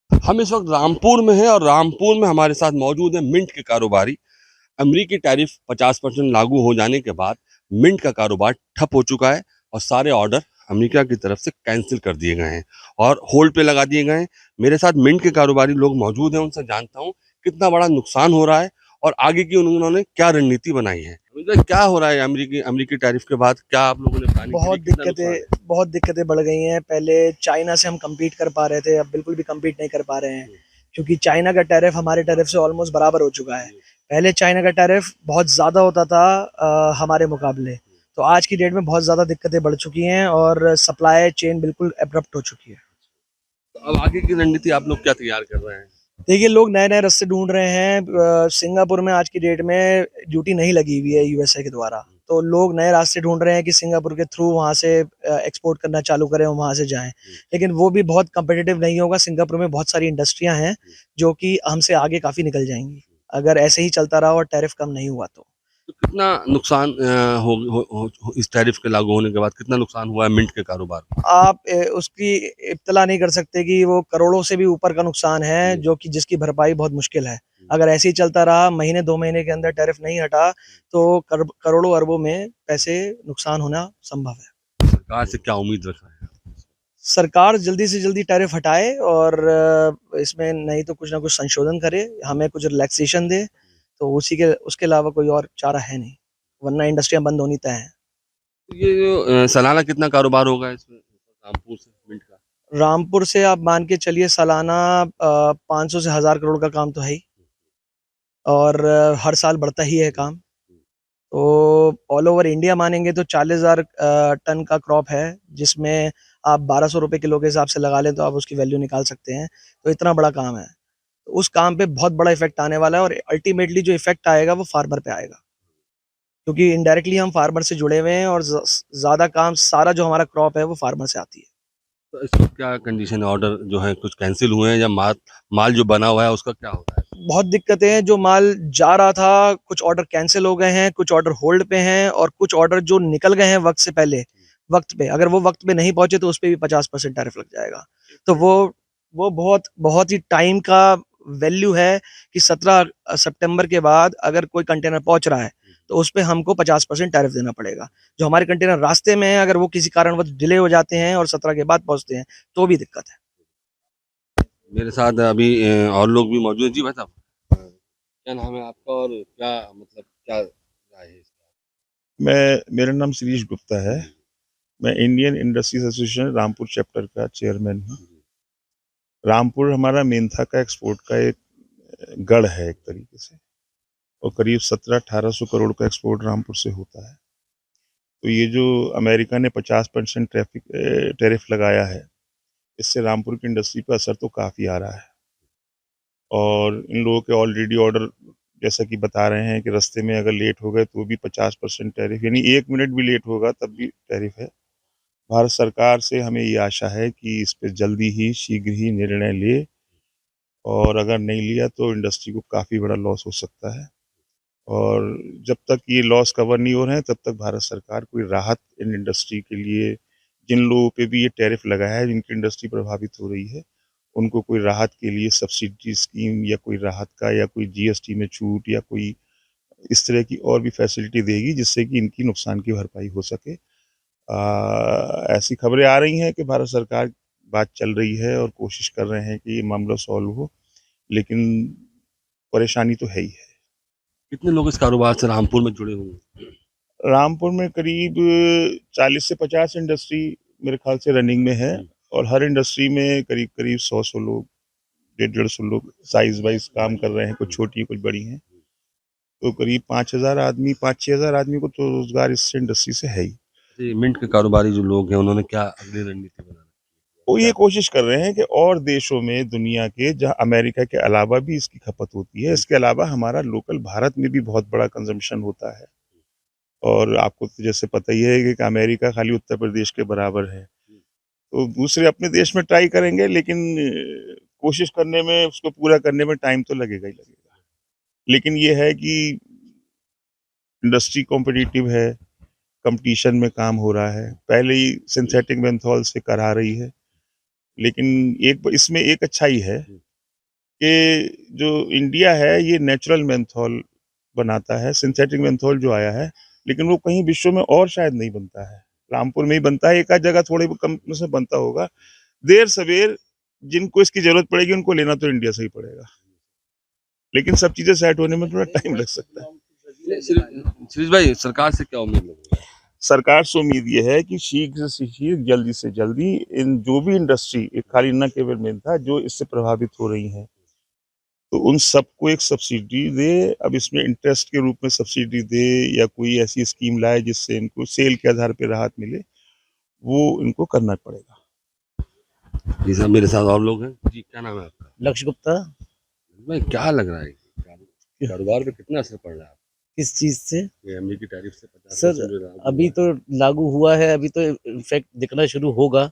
हम इस वक्त रामपुर में हैं और रामपुर में हमारे साथ मौजूद है मिंट के कारोबारी। अमरीकी टैरिफ 50% लागू हो जाने के बाद मिंट का कारोबार ठप हो चुका है और सारे ऑर्डर अमेरिका की तरफ से कैंसिल कर दिए गए हैं और होल्ड पे लगा दिए गए हैं। मेरे साथ मिंट के कारोबारी लोग मौजूद हैं, उनसे जानता हूँ कितना बड़ा नुकसान हो रहा है और आगे की उन्होंने क्या रणनीति बनाई है। मतलब क्या हो रहा है अमरीकी अमरीकी टैरिफ के बाद, क्या आप लोगों ने प्लानिंग करी, कितना नुकसान है? बहुत दिक्कतें बढ़ गई हैं। पहले चाइना से हम कम्पीट कर पा रहे थे, अब बिल्कुल भी कम्पीट नहीं कर पा रहे हैं, क्योंकि चाइना का टैरिफ हमारे टैरिफ से ऑलमोस्ट बराबर हो चुका है। पहले चाइना का टैरिफ बहुत ज़्यादा होता था हमारे मुकाबले। तो आज की डेट में बहुत ज़्यादा दिक्कतें बढ़ चुकी हैं और सप्लाई चेन बिल्कुल एब्रप्ट हो चुकी है। तो अब आगे की रणनीति आप लोग क्या तैयार कर रहे हैं? देखिए, लोग नए-नए रास्ते ढूँढ रहे हैं। सिंगापुर में आज की डेट में ड्यूटी नहीं लगी हुई है यूएसए के द्वारा। तो लोग नए रास्ते ढूँढ रहे हैं कि सिंगापुर के थ्रू वहाँ से एक्सपोर्ट करना चालू करें और वहाँ से जाएँ। लेकिन वो भी बहुत कॉम्पिटिटिव नहीं होगा। सिंगापुर में बहुत सारी इंडस्ट्रियाँ हैं, जो कि हमसे आगे काफ़ी निकल जाएँगी, अगर ऐसे ही चलता रहा और टैरिफ कम नहीं हुआ तो। तो कितना नुकसान इस टैरिफ के लागू होने के बाद कितना नुकसान हुआ है मिंट के कारोबार को? आप उसकी इत्तला नहीं कर सकते कि वो करोड़ों से भी ऊपर का नुकसान है, जो कि जिसकी भरपाई बहुत मुश्किल है। अगर ऐसे ही चलता रहा, महीने 2 महीने के अंदर टैरिफ नहीं हटा, तो करोड़ों अरबों में पैसे नुकसान होना संभव है। सरकार से क्या उम्मीद रख रहे हैं? सरकार जल्दी से जल्दी टैरिफ हटाए और इसमें नहीं तो कुछ ना कुछ संशोधन करे, हमें कुछ रिलैक्सेशन दे, तो उसी के उसके अलावा कोई और चारा है नहीं, वरना इंडस्ट्रियाँ बंद होनी तय हैं। तो ये जो सालाना कितना कारोबार होगा इसमें रामपुर से मिंट का? रामपुर से आप मान के चलिए सालाना 500 से 1000 करोड़ का काम तो है ही। और हर साल बढ़ता ही है काम। तो ऑल ओवर इंडिया मानेंगे तो 40,000 टन का क्रॉप है, जिसमें आप 1200 रुपए किलो के हिसाब से लगा लें तो आप उसकी वैल्यू निकाल सकते हैं। तो इतना बड़ा काम है। तो उस काम पे बहुत बड़ा इफ़ेक्ट आने वाला है और अल्टीमेटली जो इफ़ेक्ट आएगा वो फार्मर पे आएगा। क्योंकि इनडायरेक्टली हम फार्मर से जुड़े हुए हैं और ज़्यादा काम सारा जो हमारा क्रॉप है वो फार्मर से आती है। तो इसका क्या कंडीशन है? ऑर्डर जो है कुछ कैंसिल हुए हैं या माल माल जो बना हुआ है उसका क्या हो रहा है? बहुत दिक्कतें हैं, जो माल जा रहा था, कुछ ऑर्डर कैंसल हो गए हैं, कुछ ऑर्डर होल्ड पे हैं और कुछ ऑर्डर जो निकल गए हैं वक़्त से पहले, वक़्त पे, अगर वो वक़्त पे नहीं पहुँचे तो उसपे भी 50% टैरिफ लग जाएगा। तो वो बहुत बहुत ही टाइम का वैल्यू है कि 17 सितंबर के बाद अगर कोई कंटेनर पहुँच रहा है, तो उसपे हमको 50% टैरिफ देना पड़ेगा। जो हमारे कंटेनर रास्ते में हैं, अगर वो किसी कारणवश डिले हो जाते हैं और 17 के बाद पहुँचते हैं, तो भी दिक्कत है। मेरे साथ अभी और लोग भी मौजूद हैं। जी भाई साहब, क्या नाम है आपका और क्या मतलब क्या राय है इसका? मेरा नाम शिरीष गुप्ता है। मैं Indian industries association Rampur chapter का चेयरमैन हूँ। रामपुर हमारा मेंथा का एक्सपोर्ट का एक गढ़ है एक तरीके से, और करीब 1700-1800 करोड़ का एक्सपोर्ट रामपुर से होता है। तो ये जो अमेरिका ने 50% टैरिफ लगाया है, इससे रामपुर की इंडस्ट्री पर असर तो काफ़ी आ रहा है। और इन लोगों के ऑलरेडी ऑर्डर, जैसा कि बता रहे हैं कि रास्ते में अगर लेट हो गए तो भी 50% टैरिफ, यानी 1 मिनट भी लेट होगा तब भी टैरिफ है। भारत सरकार से हमें ये आशा है कि इस पे जल्दी ही शीघ्र ही निर्णय ले, और अगर नहीं लिया तो इंडस्ट्री को काफ़ी बड़ा लॉस हो सकता है। और जब तक ये लॉस कवर नहीं हो रहे हैं तब तक भारत सरकार कोई राहत इन इंडस्ट्री के लिए, जिन लोगों पे भी ये टैरिफ लगा है, जिनकी इंडस्ट्री प्रभावित हो रही है, उनको कोई राहत के लिए सब्सिडी स्कीम या कोई राहत का या कोई जीएसटी में छूट या कोई इस तरह की और भी फैसिलिटी देगी, जिससे कि इनकी नुकसान की भरपाई हो सके। ऐसी खबरें आ रही हैं कि भारत सरकार बात चल रही है और कोशिश कर रहे हैं कि ये मामला सॉल्व हो, लेकिन परेशानी तो है ही है। कितने लोग इस कारोबार से रामपुर में जुड़े हुए हैं? रामपुर में करीब 40 से 50 इंडस्ट्री मेरे ख्याल से रनिंग में है, और हर इंडस्ट्री में करीब करीब 100 लोग, 150 लोग साइज वाइज काम कर रहे हैं, कुछ छोटी कुछ बड़ी हैं। तो करीब 5,000 आदमी, 5-6 हज़ार आदमी को तो रोजगार इस इंडस्ट्री से है ही। जी, मिंट के कारोबारी जो लोग हैं उन्होंने क्या अगली रणनीति बना रखी है? वो ये क्या? कोशिश कर रहे हैं कि और देशों में, दुनिया के जहाँ अमेरिका के अलावा भी इसकी खपत होती है, इसके अलावा हमारा लोकल भारत में भी बहुत बड़ा कंजम्पशन होता है। और आपको तो जैसे पता ही है कि अमेरिका खाली उत्तर प्रदेश के बराबर है। तो दूसरे अपने देश में ट्राई करेंगे, लेकिन कोशिश करने में, उसको पूरा करने में टाइम तो लगेगा ही लगेगा। लेकिन ये है कि इंडस्ट्री कॉम्पिटिटिव है, कंपटीशन में काम हो रहा है, पहले ही सिंथेटिक मेंथोल से करा रही है, लेकिन इसमें एक अच्छाई है कि जो इंडिया है ये नेचुरल मेंथॉल बनाता है, सिंथेटिक मेंथॉल जो आया है, लेकिन वो कहीं विश्व में और शायद नहीं बनता है। रामपुर में ही बनता है, एक आध जगह थोड़ी कम से बनता होगा। देर सवेर जिनको इसकी जरूरत पड़ेगी उनको लेना तो इंडिया से ही पड़ेगा, लेकिन सब चीजें सेट होने में थोड़ा टाइम लग सकता है। शिरीष भाई, सरकार से क्या उम्मीद लग रही है? सरकार से उम्मीद ये है कि शीघ्र से शीघ्र, जल्दी से जल्दी इन जो भी इंडस्ट्री, खाली न केवल मेंथा, जो इससे प्रभावित हो रही है, तो उन सबको एक सब्सिडी दे। अब इसमें इंटरेस्ट के रूप में सब्सिडी दे या कोई ऐसी स्कीम लाए जिससे इनको सेल के आधार पर राहत मिले, वो इनको करना पड़ेगा। जी साहब, मेरे साथ और लोग हैं। जी, क्या नाम है आपका? लक्ष्य गुप्ता। भाई, क्या लग रहा है कारोबार पे कितना असर पड़ रहा है किस चीज से? ये अमेरिकी टैरिफ से 50% सर, जो लागू अभी हुआ तो लागू हुआ है, अभी तो इफेक्ट दिखना शुरू होगा।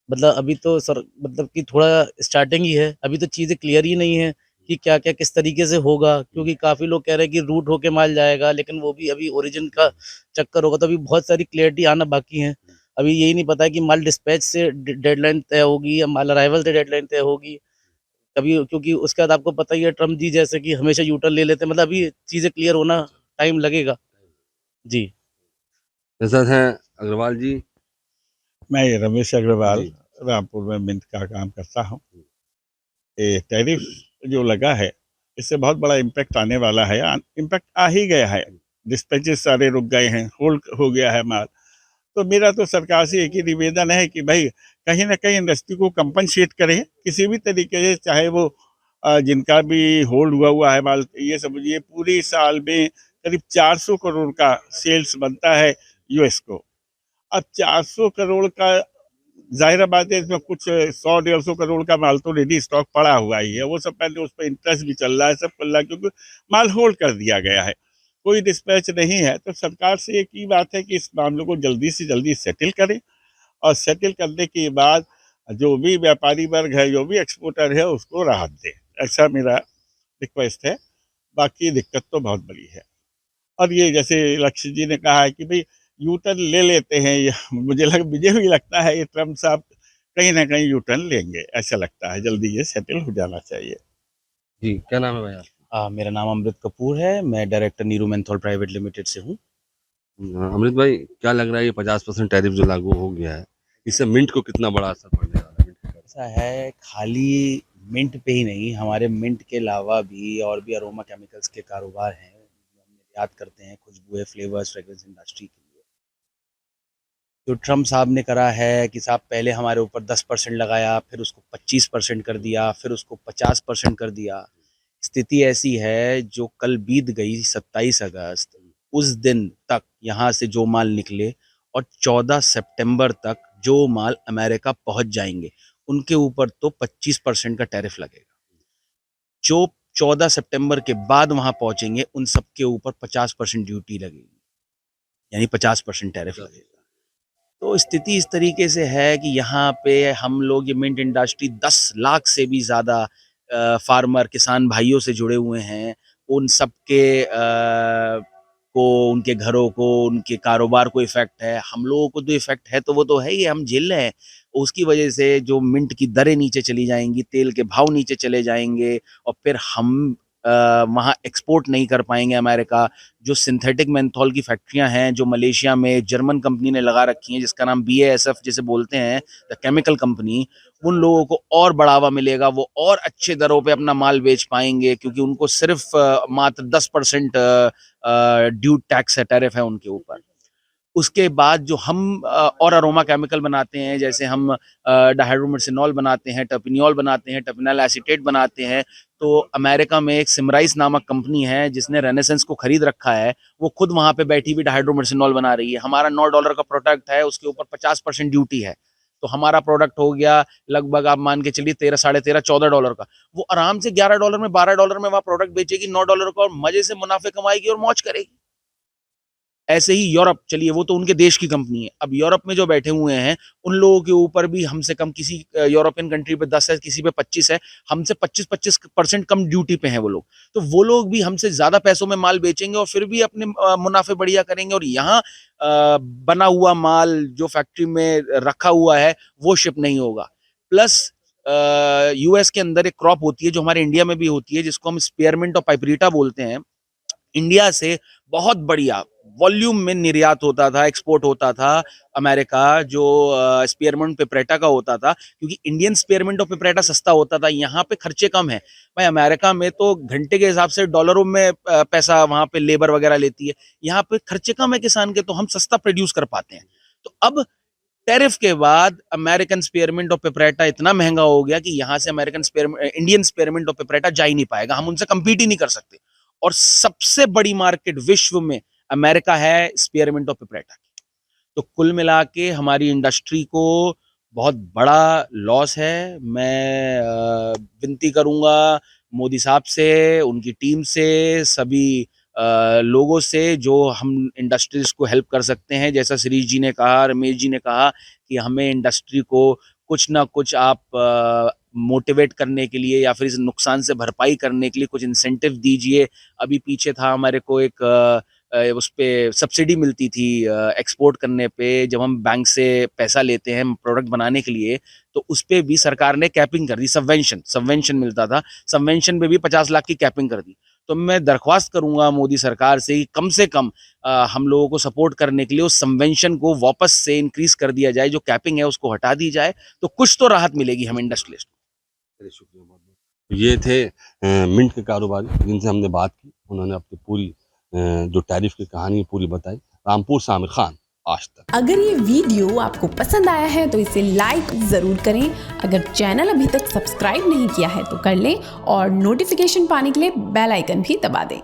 मतलब अभी तो सर, मतलब कि थोड़ा स्टार्टिंग ही है, अभी तो चीजें क्लियर ही नहीं है कि क्या क्या किस तरीके से होगा, क्योंकि काफी लोग कह रहे हैं कि रूट होके माल जाएगा, लेकिन वो भी अभी ओरिजिन का चक्कर होगा, तो अभी बहुत सारी क्लियरिटी आना बाकी है। अभी यही नहीं पता है कि माल डिस्पैच से डेडलाइन तय होगी या माल अराइवल से डेडलाइन तय होगी कभी, क्योंकि उसके बाद आपको पता ही है ट्रम्प जी जैसे कि हमेशा यूटर्न ले लेते हैं। मतलब अभी चीजें क्लियर होना टाइम लगेगा जी। मेरे साथ हैं अग्रवाल जी। मैं रमेश अग्रवाल जी। रामपुर में मिंट का काम करता हूँ। ये टैरिफ जो लगा है, इससे बहुत बड़ा इम्पैक्ट आने वाला है। इम्पैक्ट आ ही गया है, डिस्पैचेस सारे रुक गए हैं, होल्ड हो गया है माल। तो मेरा तो सरकार से एक ही निवेदन है कि भाई कहीं ना कहीं इंडस्ट्री को कंपनसेट करें किसी भी तरीके से, चाहे वो जिनका भी होल्ड हुआ है माल। ये समझिए पूरी साल में करीब 400 करोड़ का सेल्स बनता है यूएस को। अब 400 करोड़ का, जाहिर बात है इसमें कुछ 100-150 करोड़ का माल तो रेडी स्टॉक पड़ा हुआ ही है। वो सब पहले उस पर इंटरेस्ट भी चल रहा है, सब चल रहा है, क्योंकि माल होल्ड कर दिया गया है, कोई डिस्पैच नहीं है। तो सरकार से एक ही बात है कि इस मामले को जल्दी से जल्दी सेटल करें, और सेटल करने के बाद जो भी व्यापारी वर्ग है, जो भी एक्सपोर्टर है, उसको राहत दे। ऐसा मेरा रिक्वेस्ट है। बाकी दिक्कत तो बहुत बड़ी है। और ये जैसे लक्ष्य जी ने कहा है कि भाई यू टर्न ले लेते हैं, मुझे भी लगता है ये ट्रम्प साहब कहीं ना कहीं यू टर्न लेंगे, ऐसा लगता है। जल्दी ये सेटल हो जाना चाहिए। जी, क्या नाम है भाई आप? मेरा नाम अमृत कपूर है, मैं director Neeru menthol private limited से हूँ। अमृत भाई, क्या लग रहा है ये 50% टैरिफ जो लागू हो गया है, इससे मिंट को कितना बड़ा असर पड़ने वाला है? मिंट के कारोबार? ऐसा है, खाली मिंट पे ही नहीं, हमारे मिंट के अलावा भी और भी अरोमा केमिकल्स के कारोबार हैं, हम निर्यात करते हैं खुशबुएं, फ्लेवर्स, फ्रेग्रेंस इंडस्ट्री के लिए। जो ट्रम्प साहब ने करा है कि साहब पहले हमारे ऊपर 10% लगाया, फिर उसको 25% कर दिया, फिर उसको 50% कर दिया। स्थिति ऐसी है, जो कल बीत गई 27 अगस्त, उस दिन तक यहाँ से जो माल निकले और 14 सितंबर तक जो माल अमेरिका पहुंच जाएंगे, उनके ऊपर तो 25% का टैरिफ लगेगा। जो 14 सितंबर के बाद वहां पहुंचेंगे, उन सब के ऊपर 50% ड्यूटी लगेगी, यानी 50% टैरिफ लगेगा। तो स्थिति इस तरीके से है कि यहाँ पे हम लोग, ये मिंट इंडस्ट्री 10 लाख से भी ज़्यादा फार्मर, किसान भाइयों से जुड़े हुए हैं। उन सब के को, उनके घरों को, उनके कारोबार को इफ़ेक्ट है। हम लोगों को तो इफ़ेक्ट है, तो वो तो है ही, हम झेल रहे हैं। उसकी वजह से जो मिंट की दरें नीचे चली जाएंगी, तेल के भाव नीचे चले जाएंगे, और फिर हम वहाँ एक्सपोर्ट नहीं कर पाएंगे अमेरिका। जो सिंथेटिक मेंथॉल की फैक्ट्रियां हैं, जो मलेशिया में जर्मन कंपनी ने लगा रखी हैं, जिसका नाम BASF जिसे बोलते हैं, द केमिकल कंपनी, उन लोगों को और बढ़ावा मिलेगा, वो और अच्छे दरों पे अपना माल बेच पाएंगे, क्योंकि उनको सिर्फ मात्र 10% ड्यू टैक्स है, टैरिफ है उनके ऊपर। उसके बाद जो हम और अरोमा केमिकल बनाते हैं, जैसे हम डाइहाइड्रोमिर्सिनॉल बनाते हैं, टर्पिनियोल बनाते हैं, टर्पिनल एसीटेट बनाते हैं, तो अमेरिका में एक सिमराइस नामक कंपनी है जिसने रेनेसेंस को खरीद रखा है, वो खुद वहां पे बैठी हुई डाइहाइड्रोमिर्सिनॉल बना रही है। हमारा $9 का प्रोडक्ट है, उसके ऊपर 50% ड्यूटी है, तो हमारा प्रोडक्ट हो गया लगभग, आप मान के चलिए 13, साढ़े 13, $14 का। वो आराम से $11 में, $12 में वह प्रोडक्ट बेचेगी, $9 का, और मजे से मुनाफे कमाएगी और मौज करेगी। ऐसे ही यूरोप, चलिए वो तो उनके देश की कंपनी है, अब यूरोप में जो बैठे हुए हैं, उन लोगों के ऊपर भी हमसे कम, किसी यूरोपियन कंट्री पे 10 है, किसी पे 25 है, हमसे 25% कम ड्यूटी पे हैं वो लोग। तो वो लोग भी हमसे ज्यादा पैसों में माल बेचेंगे और फिर भी अपने मुनाफे बढ़िया करेंगे, और यहाँ बना हुआ माल जो फैक्ट्री में रखा हुआ है, वो शिप नहीं होगा। प्लस यूएस के अंदर एक क्रॉप होती है जो हमारे इंडिया में भी होती है, जिसको हम स्पेयरमिंट और पाइपरीटा बोलते हैं। इंडिया से बहुत बढ़िया वॉल्यूम में निर्यात होता था, एक्सपोर्ट होता था अमेरिका, जो स्पेयरमिंट पेपरेटा का होता था, क्योंकि इंडियन स्पेयरमिंट और पेपरेटा सस्ता होता था। यहाँ पे खर्चे कम है भाई, अमेरिका में तो घंटे के हिसाब से डॉलरों में पैसा वहां पे लेबर वगैरह लेती है, यहाँ पे खर्चे कम है किसान के, तो हम सस्ता प्रोड्यूस कर पाते हैं। तो अब टैरिफ के बाद अमेरिकन स्पेयरमिंट और पेपरेटा इतना महंगा हो गया कि यहाँ से इंडियन स्पेयरमिंट और पेपरेटा जा ही नहीं पाएगा, हम उनसे कंपीट ही नहीं कर सकते। और सबसे बड़ी मार्केट विश्व में अमेरिका है स्पेयरमिंट और पेपरेटा की। तो कुल मिला के हमारी इंडस्ट्री को बहुत बड़ा लॉस है। मैं विनती करूंगा मोदी साहब से, उनकी टीम से, सभी लोगों से जो हम इंडस्ट्रीज को हेल्प कर सकते हैं। जैसा शिरीष जी ने कहा, रमेश जी ने कहा कि हमें इंडस्ट्री को कुछ ना कुछ आप मोटिवेट करने के लिए या फिर इस नुकसान से भरपाई करने के लिए कुछ इंसेंटिव दीजिए। अभी पीछे था हमारे को एक उस पे सब्सिडी मिलती थी एक्सपोर्ट करने पे, जब हम बैंक से पैसा लेते हैं प्रोडक्ट बनाने के लिए, तो उस पे भी सरकार ने कैपिंग कर दी। सबवेंशन मिलता था, सबवेंशन पे भी 50 लाख की कैपिंग कर दी। तो मैं दरख्वास्त करूंगा मोदी सरकार से कि कम हम लोगों को सपोर्ट करने के लिए उस सबवेंशन को वापस से इंक्रीज कर दिया जाए, जो कैपिंग है उसको हटा दी जाए, तो कुछ तो राहत मिलेगी हम इंडस्ट्रियलिस्ट को। शुक्रिया बहुत बहुत। ये थे मिंट के कारोबारी जिनसे हमने बात की, उन्होंने अपनी पूरी जो टैरिफ की कहानी पूरी बताई। रामपुर से आमिर खान, आज तक। अगर ये वीडियो आपको पसंद आया है तो इसे लाइक ज़रूर करें। अगर चैनल अभी तक सब्सक्राइब नहीं किया है तो कर लें और नोटिफिकेशन पाने के लिए बेल आइकन भी दबा दें।